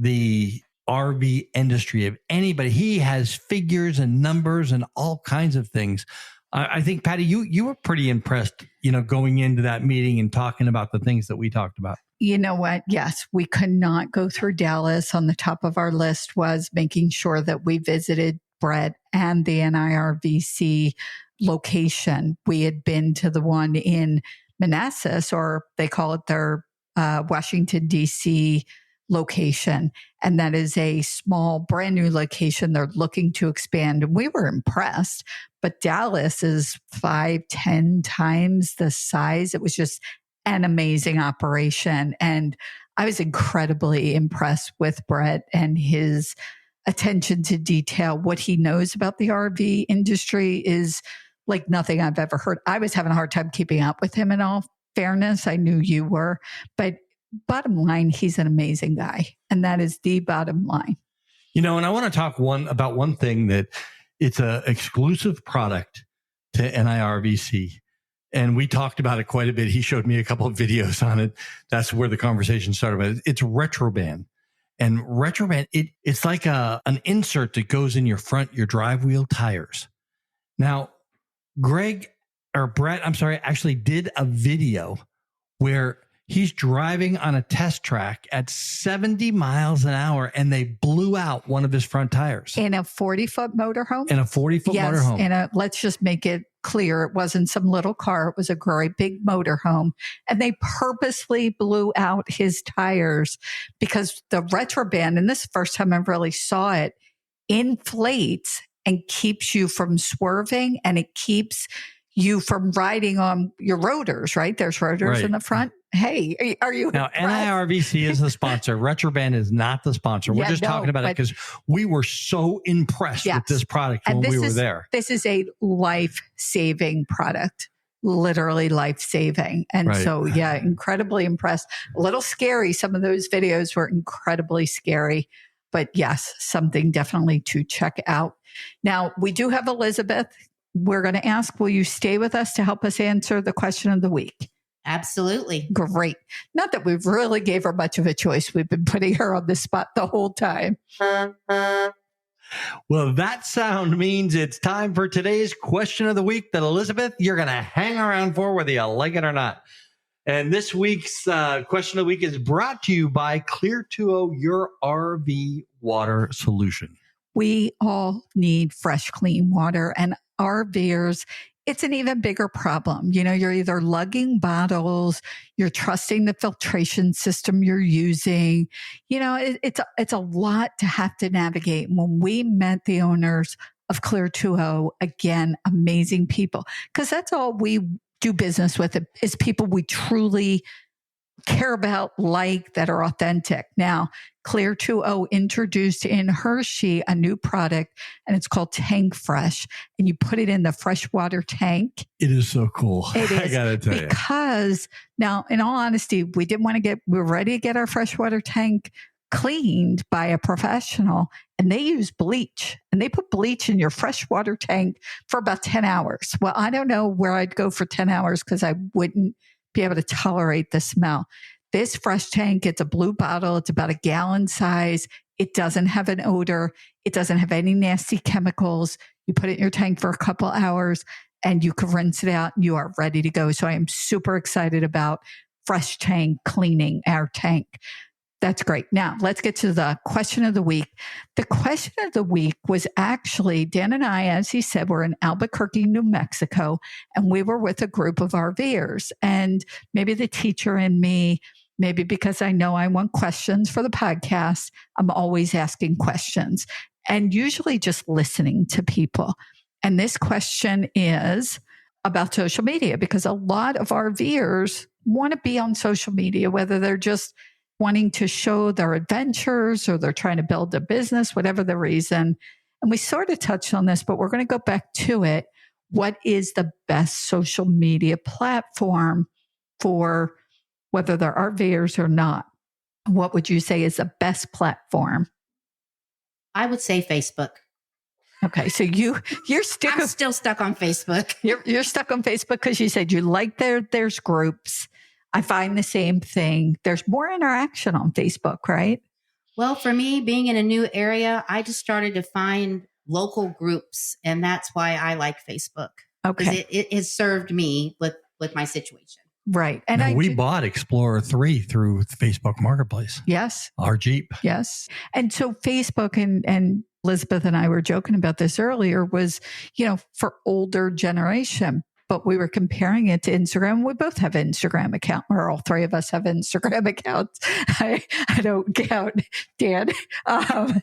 the RV industry of anybody. He has figures and numbers and all kinds of things. I think, Patty, you were pretty impressed, going into that meeting and talking about the things that we talked about. You know what? Yes, we could not go through Dallas. On the top of our list was making sure that we visited Brett and the NIRVC location. We had been to the one in Manassas, or they call it their Washington, D.C. location. And that is a small, brand new location they're looking to expand. And we were impressed. But Dallas is 5-10 times the size. It was just an amazing operation. And I was incredibly impressed with Brett and his attention to detail. What he knows about the RV industry is like nothing I've ever heard. I was having a hard time keeping up with him, in all fairness. I knew you were. But bottom line, he's an amazing guy. And that is the bottom line. And I want to talk about one thing, that it's an exclusive product to NIRVC. And we talked about it quite a bit. He showed me a couple of videos on it. That's where the conversation started. But it's Retroband. And Retroband, it's like an insert that goes in your drive wheel tires. Now, Brett, actually did a video where he's driving on a test track at 70 miles an hour, and they blew out one of his front tires. In a 40-foot motorhome? In a 40-foot motorhome. Yes, let's just make it clear. It wasn't some little car. It was a great big motorhome. And they purposely blew out his tires because the Retroband, and this is the first time I really saw it, inflates and keeps you from swerving, and it keeps you from riding on your rotors, right? There's rotors in the front. Hey, are you now? NIRVC is the sponsor. Retroband is not the sponsor. We're just talking about it because we were so impressed with this product when we were there. This is a life-saving product, literally life-saving. And so, incredibly impressed. A little scary. Some of those videos were incredibly scary. But yes, something definitely to check out. Now, we do have Elizabeth. We're going to ask, will you stay with us to help us answer the question of the week? Absolutely. Great. Not that we've really gave her much of a choice. We've been putting her on the spot the whole time. Well, that sound means it's time for today's question of the week that, Elizabeth, you're going to hang around for whether you like it or not. And this week's question of the week is brought to you by Clear2O, your RV water solution. We all need fresh, clean water, and RVers, it's an even bigger problem. You're either lugging bottles, you're trusting the filtration system you're using. It's a lot to have to navigate. When we met the owners of Clear2O, again, amazing people, because that's all we do business with, is people we truly care about, that are authentic. Now, Clear2O introduced in Hershey a new product, and it's called Tank Fresh. And you put it in the freshwater tank. It is so cool. It is. I got to tell you. Because now, in all honesty, we were ready to get our freshwater tank cleaned by a professional, and they use bleach, and they put bleach in your freshwater tank for about 10 hours. Well, I don't know where I'd go for 10 hours because I wouldn't be able to tolerate the smell. This fresh tank, it's a blue bottle. It's about a gallon size. It doesn't have an odor. It doesn't have any nasty chemicals. You put it in your tank for a couple hours and you can rinse it out and you are ready to go. So I am super excited about Fresh Tank cleaning our tank. That's great. Now let's get to the question of the week. The question of the week was actually, Dan and I, as he said, we're in Albuquerque, New Mexico, and we were with a group of RVers. And maybe the teacher in me, maybe because I know I want questions for the podcast, I'm always asking questions and usually just listening to people. And this question is about social media, because a lot of RVers want to be on social media, whether they're just wanting to show their adventures or they're trying to build a business, whatever the reason. And we sort of touched on this, but we're going to go back to it. What is the best social media platform for whether they're RVers or not? What would you say is the best platform? I would say Facebook. Okay, so you're I'm still stuck on Facebook. You're stuck on Facebook because you said you like there's groups. I find the same thing. There's more interaction on Facebook, right? Well, for me, being in a new area, I just started to find local groups, and that's why I like Facebook. Because Okay. it has served me with my situation. Right. And we bought Explorer 3 through Facebook Marketplace. Yes. Our Jeep. Yes. And so Facebook and Elizabeth and I were joking about this earlier was, for older generation, but we were comparing it to Instagram. We both have Instagram account, or all three of us have Instagram accounts. I don't count Dan. And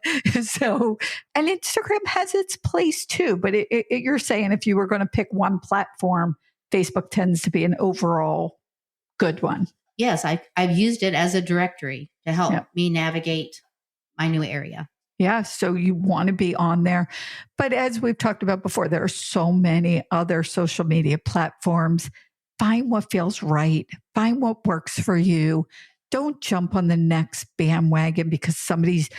Instagram has its place too, but you're saying if you were going to pick one platform, Facebook tends to be an overall good one. Yes, I've used it as a directory to help me navigate my new area. Yeah, so you want to be on there. But as we've talked about before, there are so many other social media platforms. Find what feels right. Find what works for you. Don't jump on the next bandwagon because somebody's,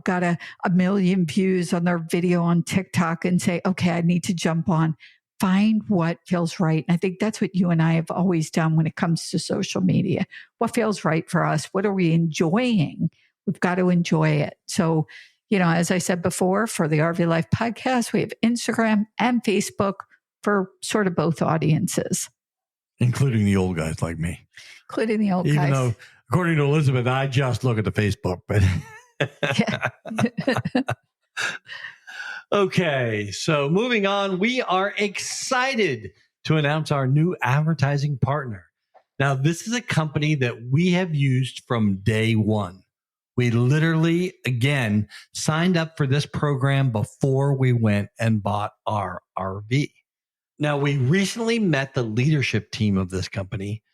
got a million views on their video on TikTok and say, okay, I need to jump on. Find what feels right. And I think that's what you and I have always done when it comes to social media. What feels right for us? What are we enjoying? We've got to enjoy it. So, as I said before, for the RV Life podcast, we have Instagram and Facebook for sort of both audiences. Including the old guys like me. Including the old guys. Even though, according to Elizabeth, I just look at the Facebook. But Okay, so moving on, we are excited to announce our new advertising partner. Now, this is a company that we have used from day one. We literally, again, signed up for this program before we went and bought our RV. Now, we recently met the leadership team of this company,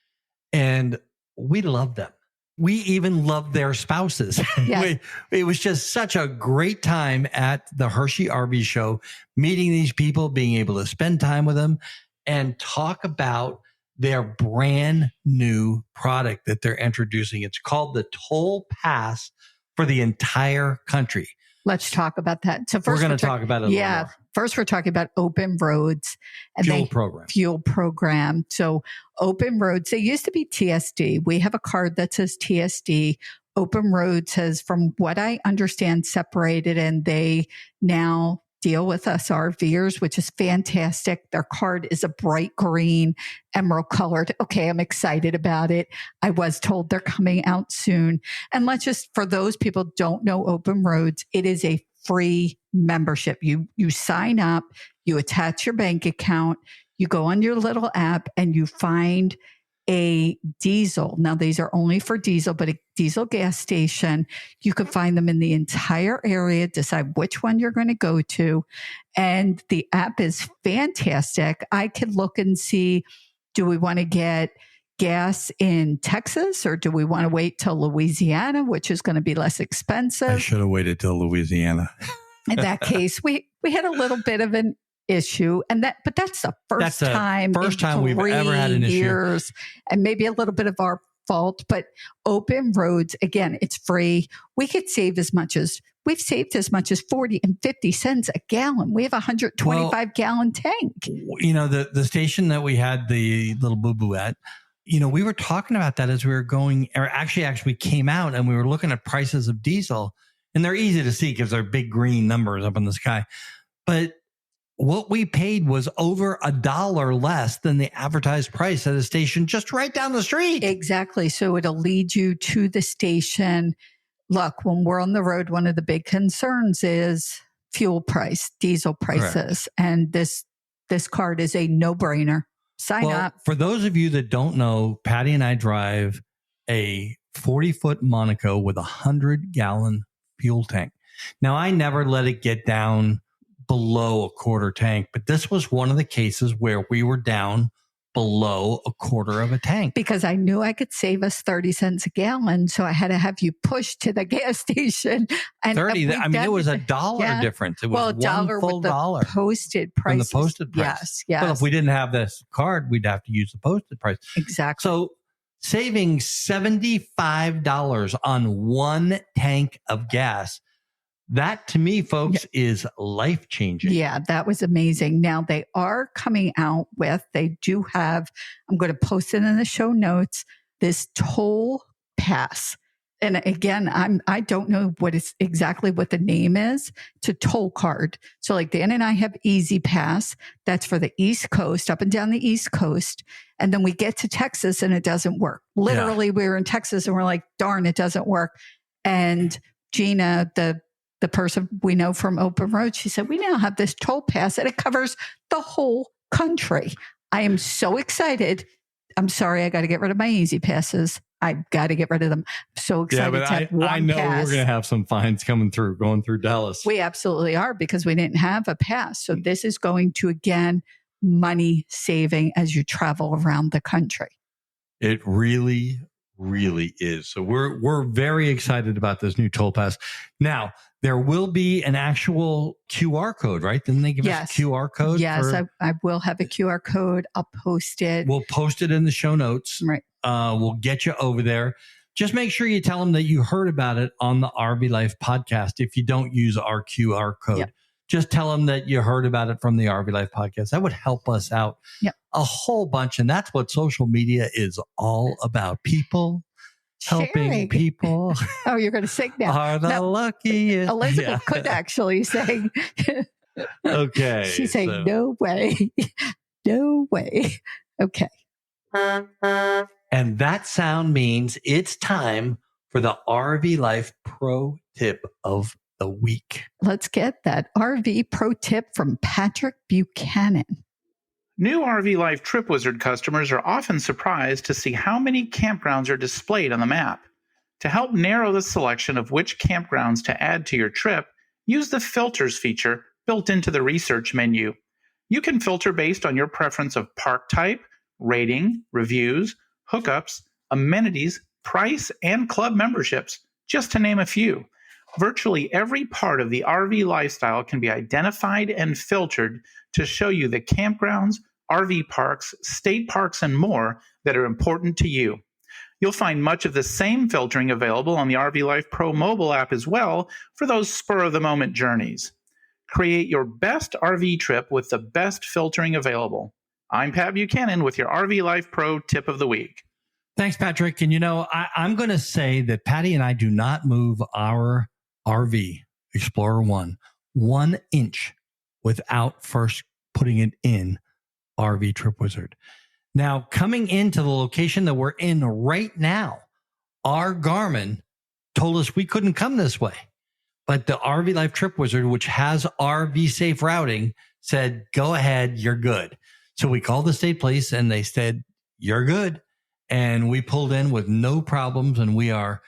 and we love them. We even love their spouses. Yes. It was just such a great time at the Hershey RV show, meeting these people, being able to spend time with them and talk about their brand new product that they're introducing. It's called the Toll Pass for the entire country. Let's talk about that. So first we're going to talk about it a little more. First, we're talking about open roads and fuel program. So open roads, they used to be TSD. We have a card that says TSD. Open roads has, from what I understand, separated, and they now deal with us RVers, which is fantastic. Their card is a bright green, emerald colored. Okay, I'm excited about it. I was told they're coming out soon. And let's just, for those people who don't know open roads, it is a free membership. You sign up, you attach your bank account, you go on your little app and you find a diesel. Now, these are only for diesel, but a diesel gas station. You can find them in the entire area, decide which one you're going to go to. And the app is fantastic. I can look and see, do we want to get gas in Texas or do we want to wait till Louisiana, which is going to be less expensive? I should have waited till Louisiana. In that case, we had a little bit of an issue, but that's the first time we've ever had an issue, and maybe a little bit of our fault. But open roads, again, it's free. We could save we've saved as much as 40 and 50 cents a gallon. We have a 125 gallon tank. The station that we had the little boo-boo at, we were talking about that as we were going, or actually we came out and we were looking at prices of diesel, and they're easy to see because they're big green numbers up in the sky. But what we paid was over $1 less than the advertised price at a station just right down the street. Exactly. So it'll lead you to the station. Look, when we're on the road, one of the big concerns is fuel price, diesel prices. Correct. And this card is a no-brainer. Sign up. For those of you that don't know, Patty and I drive a 40-foot Monaco with a 100-gallon fuel tank. Now, I never let it get down below a quarter tank, but this was one of the cases where we were down below a quarter of a tank. Because I knew I could save us 30 cents a gallon, so I had to have you push to the gas station. And 30, it was $1 difference. It was $1 full dollar. Posted price. From the posted price. Yes. But if we didn't have this card, we'd have to use the posted price. Exactly. So saving $75 on one tank of gas, that to me, folks, is life-changing. Yeah, that was amazing. Now they are coming out they do have, I'm going to post it in the show notes, this toll pass. And again, I don't know exactly what the name is. It's a toll card. So like Dan and I have Easy Pass. That's for the East Coast, up and down the East Coast. And then we get to Texas and it doesn't work. Literally, we were in Texas and we're like, darn, it doesn't work. And Gina, the person we know from Open Road, she said, we now have this toll pass and it covers the whole country. I am so excited. I'm sorry, I got to get rid of my Easy Passes. I've got to get rid of them. I'm so excited to have one I know pass. we're going to have some fines coming through, going through Dallas. We absolutely are, because we didn't have a pass. So this is going to, again, money saving as you travel around the country. It really, really is. So we're very excited about this new toll pass. Now, there will be an actual QR code, right? Didn't they give us a QR code? Yes, I will have a QR code. I'll post it. We'll post it in the show notes. Right. We'll get you over there. Just make sure you tell them that you heard about it on the RV Life podcast. If you don't use our QR code, just tell them that you heard about it from the RV Life podcast. That would help us out a whole bunch. And that's what social media is all about. People helping people. Oh, you're going to sing now. Are the luckiest. Elizabeth could actually sing. Okay. She's saying, no way. No way. Okay. And that sound means it's time for the RV Life Pro Tip of the Week. Let's get that RV Pro Tip from Patrick Buchanan. New RV Life Trip Wizard customers are often surprised to see how many campgrounds are displayed on the map. To help narrow the selection of which campgrounds to add to your trip, use the Filters feature built into the research menu. You can filter based on your preference of park type, rating, reviews, hookups, amenities, price, and club memberships, just to name a few. Virtually every part of the RV lifestyle can be identified and filtered to show you the campgrounds, RV parks, state parks, and more that are important to you. You'll find much of the same filtering available on the RV Life Pro mobile app as well for those spur-of-the-moment journeys. Create your best RV trip with the best filtering available. I'm Pat Buchanan with your RV Life Pro Tip of the Week. Thanks, Patrick. And I'm going to say that Patty and I do not move our RV Explorer 1 inch without first putting it in RV Trip Wizard. Now, coming into the location that we're in right now, our Garmin told us we couldn't come this way. But the RV Life Trip Wizard, which has RV safe routing, said, go ahead, you're good. So we called the state police and they said, you're good. And we pulled in with no problems. And we are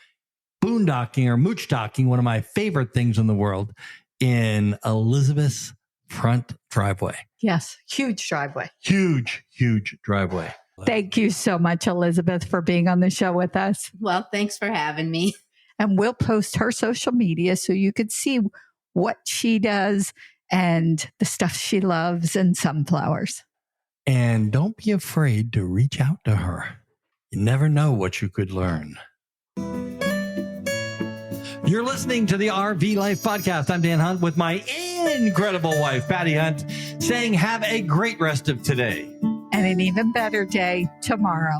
boondocking or mooch docking, one of my favorite things in the world, in Elizabeth's front driveway. Yes, huge driveway. Huge driveway. Thank you so much, Elizabeth, for being on the show with us. Well, thanks for having me. And we'll post her social media so you could see what she does and the stuff she loves and sunflowers. And don't be afraid to reach out to her. You never know what you could learn. You're listening to the RV Life Podcast. I'm Dan Hunt with my incredible wife, Patty Hunt, saying have a great rest of today. And an even better day tomorrow.